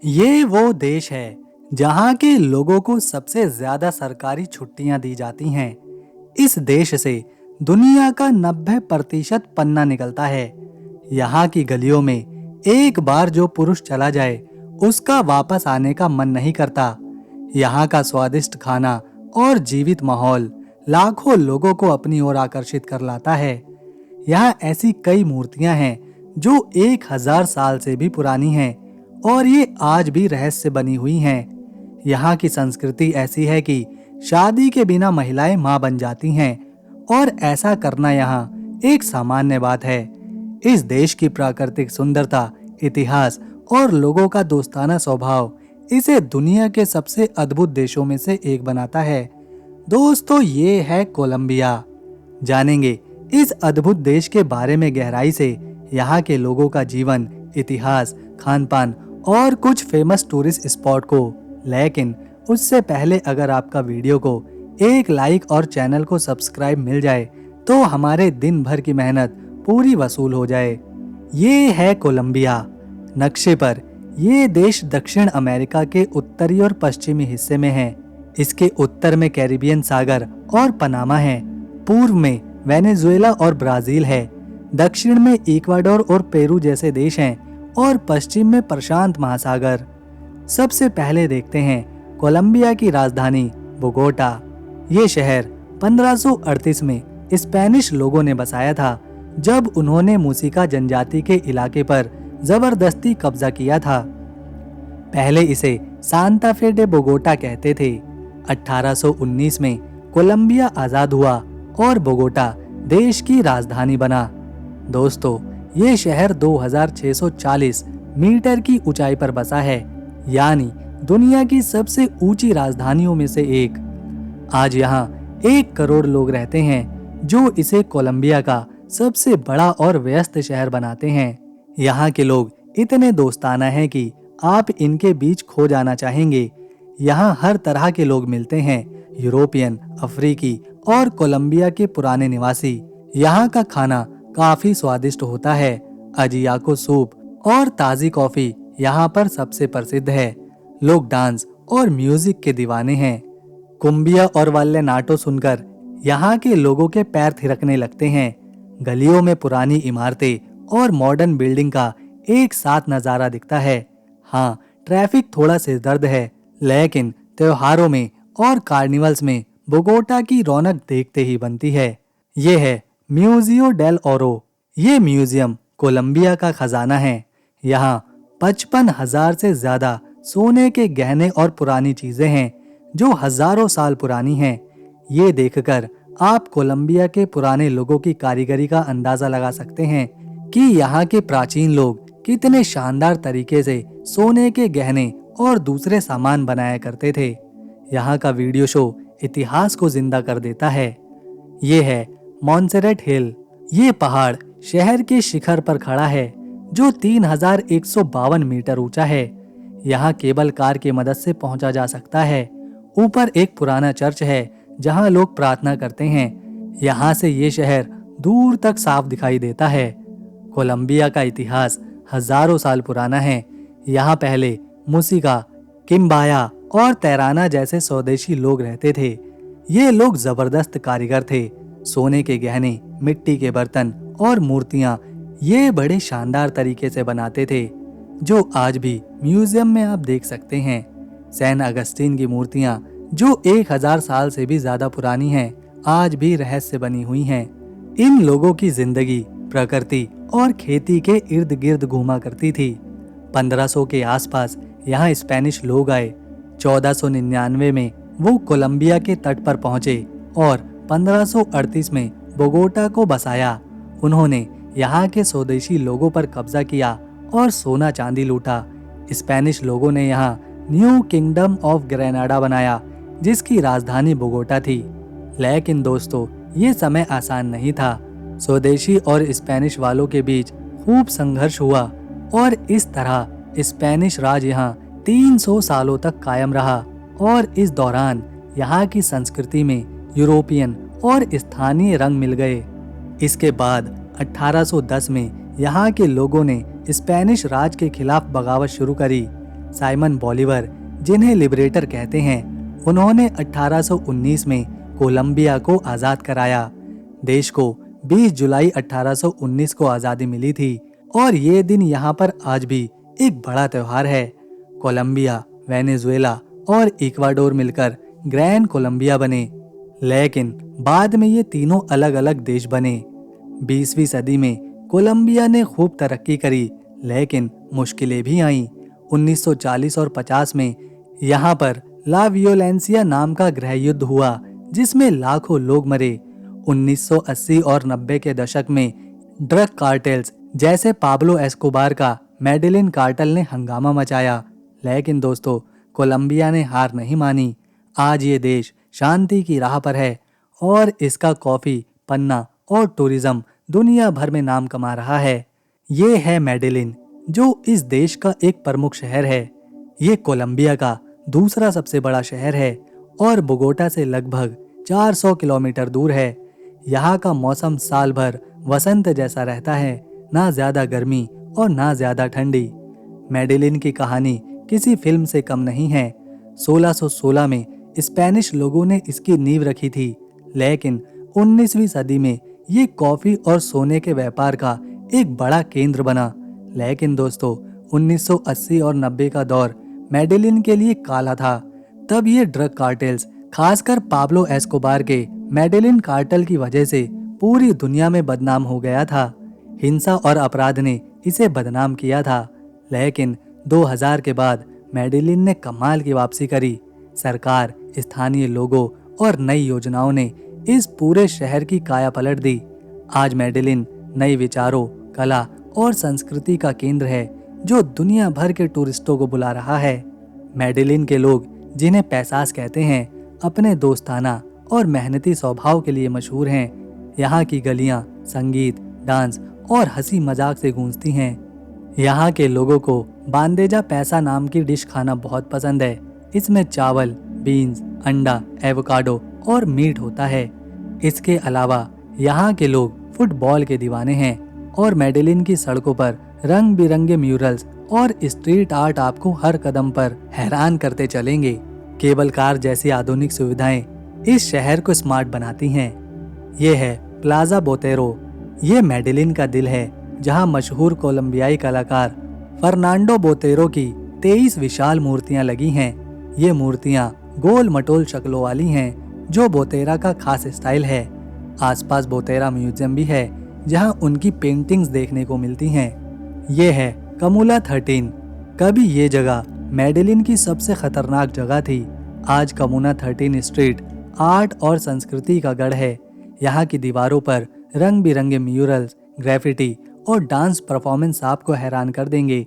ये वो देश है जहाँ के लोगों को सबसे ज्यादा सरकारी छुट्टियां दी जाती हैं। इस देश से दुनिया का 90% पन्ना निकलता है। यहाँ की गलियों में एक बार जो पुरुष चला जाए उसका वापस आने का मन नहीं करता। यहाँ का स्वादिष्ट खाना और जीवित माहौल लाखों लोगों को अपनी ओर आकर्षित कर लाता है। यहाँ ऐसी कई मूर्तियां हैं जो 1000 साल से भी पुरानी हैं और ये आज भी रहस्य बनी हुई हैं। यहाँ की संस्कृति ऐसी है कि शादी के बिना महिलाएं मां बन जाती हैं और ऐसा करना यहाँ एक सामान्य बात है। इस देश की प्राकृतिक सुंदरता, इतिहास और लोगों का दोस्ताना स्वभाव इसे दुनिया के सबसे अद्भुत देशों में से एक बनाता है। दोस्तों, ये है कोलंबिया। जानेंगे इस अद्भुत देश के बारे में गहराई से, यहाँ के लोगों का जीवन, इतिहास, खान-पान और कुछ फेमस टूरिस्ट स्पॉट को। लेकिन उससे पहले अगर आपका वीडियो को एक लाइक और चैनल को सब्सक्राइब मिल जाए तो हमारे दिन भर की मेहनत पूरी वसूल हो जाए। ये है कोलंबिया। नक्शे पर ये देश दक्षिण अमेरिका के उत्तरी और पश्चिमी हिस्से में है। इसके उत्तर में कैरिबियन सागर और पनामा है, पूर्व में वेनेजुएला और ब्राजील है, दक्षिण में इक्वाडोर और पेरू जैसे देश हैं और पश्चिम में प्रशांत महासागर। सबसे पहले देखते हैं कोलंबिया की राजधानी बोगोटा। ये शहर 1538 में स्पेनिश लोगों ने बसाया था, जब उन्होंने मुसिका जनजाति के इलाके पर जबरदस्ती कब्जा किया था। पहले इसे सांता फे डे बोगोटा कहते थे। 1819 में कोलंबिया आजाद हुआ और बोगोटा देश की राजधानी बना। दोस्तों, ये शहर 2640 मीटर की ऊंचाई पर बसा है, यानी दुनिया की सबसे ऊंची राजधानियों में से एक। आज यहाँ 1 करोड़ लोग रहते हैं, जो इसे कोलंबिया का सबसे बड़ा और व्यस्त शहर बनाते हैं। यहाँ के लोग इतने दोस्ताना हैं कि आप इनके बीच खो जाना चाहेंगे। यहाँ हर तरह के लोग मिलते हैं, यूरोपियन, अफ्रीकी और कोलंबिया के पुराने निवासी। यहाँ का खाना काफी स्वादिष्ट होता है। अजियाको सूप और ताजी कॉफी यहाँ पर सबसे प्रसिद्ध है। लोग डांस और म्यूजिक के दीवाने हैं। कुंबिया और वाल्लेनाटो सुनकर यहाँ के लोगों के पैर थिरकने लगते हैं। गलियों में पुरानी इमारतें और मॉडर्न बिल्डिंग का एक साथ नजारा दिखता है। हाँ, ट्रैफिक थोड़ा सिरदर्द है, लेकिन त्योहारों में और कार्निवल्स में बोगोटा की रौनक देखते ही बनती है। ये है म्यूजियो डेल ओरो। ये म्यूजियम कोलंबिया का खजाना है। यहाँ 55,000 से ज्यादा सोने के गहने और पुरानी चीजें हैं जो हजारों साल पुरानी हैं। ये देखकर आप कोलंबिया के पुराने लोगों की कारीगरी का अंदाजा लगा सकते हैं कि यहाँ के प्राचीन लोग कितने शानदार तरीके से सोने के गहने और दूसरे सामान बनाया करते थे। यहाँ का वीडियो शो इतिहास को जिंदा कर देता है। ये है मॉन्सेरेट हिल। ये पहाड़ शहर के शिखर पर खड़ा है, जो 3152 मीटर ऊंचा है। यहाँ केबल कार की मदद से पहुंचा जा सकता है। ऊपर एक पुराना चर्च है जहां लोग प्रार्थना करते हैं। यहाँ से ये शहर दूर तक साफ दिखाई देता है। कोलंबिया का इतिहास हजारों साल पुराना है। यहाँ पहले मुसिका, किम्बाया और तैराना जैसे स्वदेशी लोग रहते थे। ये लोग जबरदस्त कारीगर थे। सोने के गहने, मिट्टी के बर्तन और मूर्तियां ये बड़े शानदार तरीके से बनाते थे, जो आज भी म्यूजियम में आप देख सकते हैं। सैन अगस्टीन की मूर्तियां, जो 1000 साल से भी ज्यादा पुरानी हैं, आज भी रहस्य बनी हुई हैं। इन लोगों की जिंदगी प्रकृति और खेती के इर्द गिर्द घूमा करती थी। 1500 के आसपास यहाँ स्पेनिश लोग आए। 1499 में वो कोलंबिया के तट पर पहुंचे और 1538 में बोगोटा को बसाया। उन्होंने यहाँ के स्वदेशी लोगों पर कब्जा किया और सोना चांदी लूटा। स्पेनिश लोगों ने यहाँ न्यू किंगडम ऑफ ग्रेनाडा बनाया, जिसकी राजधानी बोगोटा थी। लेकिन दोस्तों, ये समय आसान नहीं था। स्वदेशी और स्पेनिश वालों के बीच खूब संघर्ष हुआ और इस तरह स्पेनिश राज यहाँ 300 सालों तक कायम रहा। और इस दौरान यहाँ की संस्कृति में यूरोपियन और स्थानीय रंग मिल गए। इसके बाद 1810 में यहाँ के लोगों ने स्पेनिश राज के खिलाफ बगावत शुरू करी, साइमन बॉलीवर, जिन्हें लिबरेटर कहते हैं, उन्होंने 1819 में कोलंबिया को आज़ाद कराया। देश को 20 जुलाई 1819 को आज़ादी मिली थी और ये दिन यहाँ पर आज भी एक बड़ा त्यौहार है। कोलंबिया, वेनेजुएला और इक्वाडोर मिलकर ग्रैंड कोलंबिया बने, लेकिन बाद में ये तीनों अलग अलग देश बने। 20वीं सदी में कोलंबिया ने खूब तरक्की करी, लेकिन मुश्किलें भी आईं। 1940 और 50 में यहाँ पर ला वियोलेंसिया नाम का गृह युद्ध हुआ, जिसमें लाखों लोग मरे। 1980 और 90 के दशक में ड्रग कार्टेल्स जैसे पाब्लो एस्कोबार का मेडेलिन कार्टेल ने हंगामा मचाया, लेकिन दोस्तों, कोलंबिया ने हार नहीं मानी। आज ये देश शांति की राह पर है और इसका कॉफी, पन्ना और टूरिज्म दुनिया भर में नाम कमा रहा है। ये है मेडेलिन, जो इस देश का एक प्रमुख शहर है। ये कोलंबिया का दूसरा सबसे बड़ा शहर है और बोगोटा से लगभग 400 किलोमीटर दूर है। यहाँ का मौसम साल भर वसंत जैसा रहता है, ना ज्यादा गर्मी और ना ज्यादा ठंडी। मेडेलिन की कहानी किसी फिल्म से कम नहीं है। 1616 में स्पेनिश लोगों ने इसकी नींव रखी थी, लेकिन 19वीं सदी में ये कॉफी और सोने के व्यापार का एक बड़ा केंद्र बना। लेकिन दोस्तों, 1980 और 90 का दौर मेडेलिन के लिए काला था। तब ये ड्रग कार्टेल्स, खासकर पाब्लो एस्कोबार के मेडेलिन कार्टेल की वजह से पूरी दुनिया में बदनाम हो गया था। हिंसा और अपराध ने इसे बदनाम किया था, लेकिन 2000 के बाद मेडेलिन ने कमाल की वापसी करी। सरकार, स्थानीय लोगों और नई योजनाओं ने इस पूरे शहर की काया पलट दी। आज मेडेलिन नए विचारों, कला और संस्कृति का केंद्र है, जो दुनिया भर के टूरिस्टों को बुला रहा है। मेडेलिन के लोग, जिन्हें पैसास कहते हैं, अपने दोस्ताना और मेहनती स्वभाव के लिए मशहूर हैं। यहाँ की गलियाँ संगीत, डांस और हंसी मजाक से गूंजती हैं। यहाँ के लोगों को बांदेजा पैसा नाम की डिश खाना बहुत पसंद है। इसमें चावल, बीन्स, अंडा, एवोकाडो और मीट होता है। इसके अलावा यहाँ के लोग फुटबॉल के दीवाने हैं और मेडेलिन की सड़कों पर रंग बिरंगे म्यूरल्स और स्ट्रीट आर्ट आपको हर कदम पर हैरान करते चलेंगे। केबल कार जैसी आधुनिक सुविधाएं इस शहर को स्मार्ट बनाती हैं। ये है प्लाजा बोतेरो। ये मेडेलिन का दिल है, जहां मशहूर कोलंबियाई कलाकार फर्नांडो बोतेरो की 23 विशाल मूर्तियां लगी हैं। ये मूर्तियां गोल मटोल शक्लों वाली हैं, जो बोतेरा का खास स्टाइल है। आसपास बोतेरा म्यूजियम भी है, जहां उनकी पेंटिंग्स देखने को मिलती हैं। ये है कमुला 13। कभी ये जगह मेडेलिन की सबसे खतरनाक जगह थी। आज कमुना 13 स्ट्रीट आर्ट और संस्कृति का गढ़ है। यहाँ की दीवारों पर रंग बिरंगे म्यूरल्स, ग्रेफिटी और डांस परफॉर्मेंस आपको हैरान कर देंगे।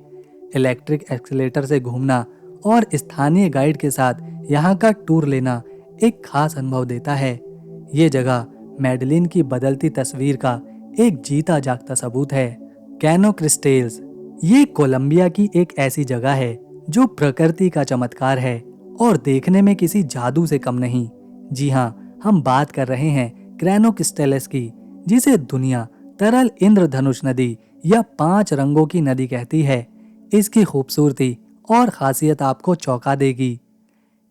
इलेक्ट्रिक एक्सीलेटर से घूमना और स्थानीय गाइड के साथ यहाँ का टूर लेना एक खास अनुभव देता है। ये जगह मेडेलिन की बदलती तस्वीर का एक जीता जागता सबूत है। कैनो क्रिस्टल्स, ये कोलंबिया की एक ऐसी जगह है जो प्रकृति का चमत्कार है और देखने में किसी जादू से कम नहीं। जी हाँ, हम बात कर रहे हैं कैनो क्रिस्टल्स की, जिसे दुनिया तरल इंद्रधनुष नदी या 5 रंगों की नदी कहती है। इसकी खूबसूरती और खासियत आपको चौंका देगी।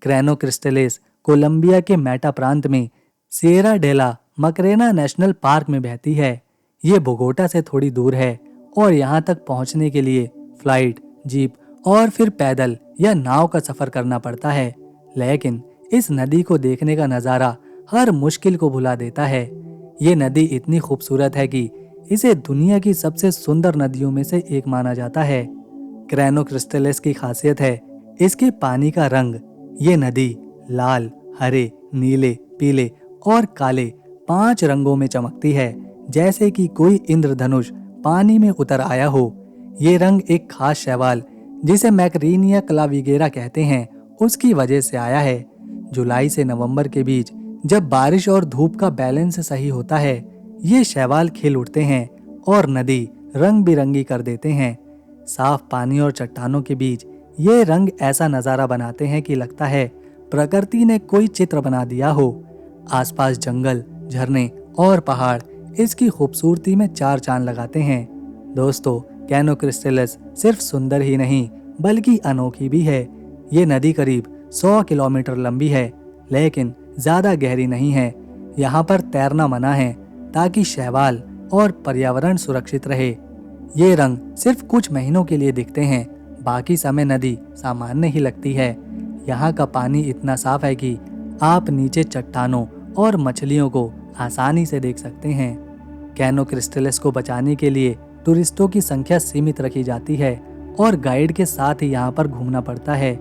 कैनो क्रिस्टल्स कोलंबिया के मेटा प्रांत में सिएरा डेला मकरेना नेशनल पार्क में बहती है। ये बोगोटा से थोड़ी दूर है और यहाँ तक पहुँचने के लिए फ्लाइट, जीप और फिर पैदल या नाव का सफर करना पड़ता है। लेकिन इस नदी को देखने का नज़ारा हर मुश्किल को भुला देता है। ये नदी इतनी खूबसूरत है कि इसे दुनिया की सबसे सुंदर नदियों में से एक माना जाता है। कैनो क्रिस्टल्स की खासियत है इसके पानी का रंग। ये नदी लाल, हरे, नीले, पीले और काले 5 रंगों में चमकती है, जैसे कि कोई इंद्रधनुष पानी में उतर आया हो। ये रंग एक खास शैवाल, जिसे मैकरीनिया क्लाविगेरा कहते हैं, उसकी वजह से आया है। जुलाई से नवंबर के बीच जब बारिश और धूप का बैलेंस सही होता है, ये शैवाल खिल उठते हैं और नदी रंग बिरंगी कर देते हैं। साफ पानी और चट्टानों के बीच ये रंग ऐसा नज़ारा बनाते हैं कि लगता है प्रकृति ने कोई चित्र बना दिया हो। आसपास जंगल, झरने और पहाड़ इसकी खूबसूरती में 4 चांद लगाते हैं। दोस्तों, कैनो क्रिस्टल्स सिर्फ सुंदर ही नहीं, बल्कि अनोखी भी है। ये नदी करीब 100 किलोमीटर लंबी है, लेकिन ज़्यादा गहरी नहीं है। यहाँ पर तैरना मना है ताकि शैवाल और पर्यावरण सुरक्षित रहे। ये रंग सिर्फ कुछ महीनों के लिए दिखते हैं, बाकी समय नदी सामान्य ही लगती है। यहाँ का पानी इतना साफ है कि आप नीचे चट्टानों और मछलियों को आसानी से देख सकते हैं। कैनो क्रिस्टल्स को बचाने के लिए टूरिस्टों की संख्या सीमित रखी जाती है और गाइड के साथ ही यहाँ पर घूमना पड़ता है।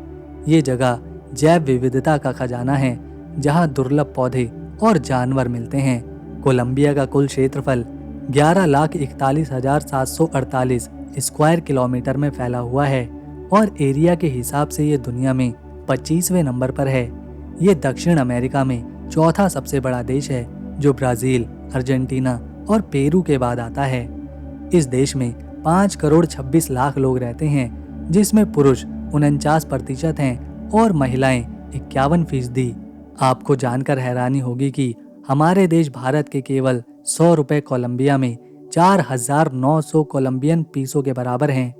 ये जगह जैव विविधता का खजाना है, जहाँ दुर्लभ पौधे और जानवर मिलते हैं। कोलंबिया का कुल क्षेत्रफल 11,41,748 स्क्वायर किलोमीटर में फैला हुआ है और एरिया के हिसाब से ये दुनिया में 25वें नंबर पर है। ये दक्षिण अमेरिका में चौथा सबसे बड़ा देश है, जो ब्राज़ील, अर्जेंटीना और पेरू के बाद आता है। इस देश में 5 करोड़ 26 लाख लोग रहते हैं, जिसमें पुरुष 49% हैं और महिलाएं 51%। आपको जानकर हैरानी होगी कि हमारे देश भारत के केवल 100 रुपए कोलंबिया में 4,900 कोलंबियन पीसों के बराबर हैं।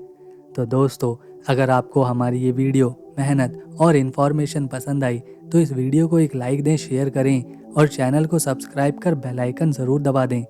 तो दोस्तों, अगर आपको हमारी ये वीडियो, मेहनत और इन्फॉर्मेशन पसंद आई तो इस वीडियो को एक लाइक दें, शेयर करें और चैनल को सब्सक्राइब कर बेल आइकन ज़रूर दबा दें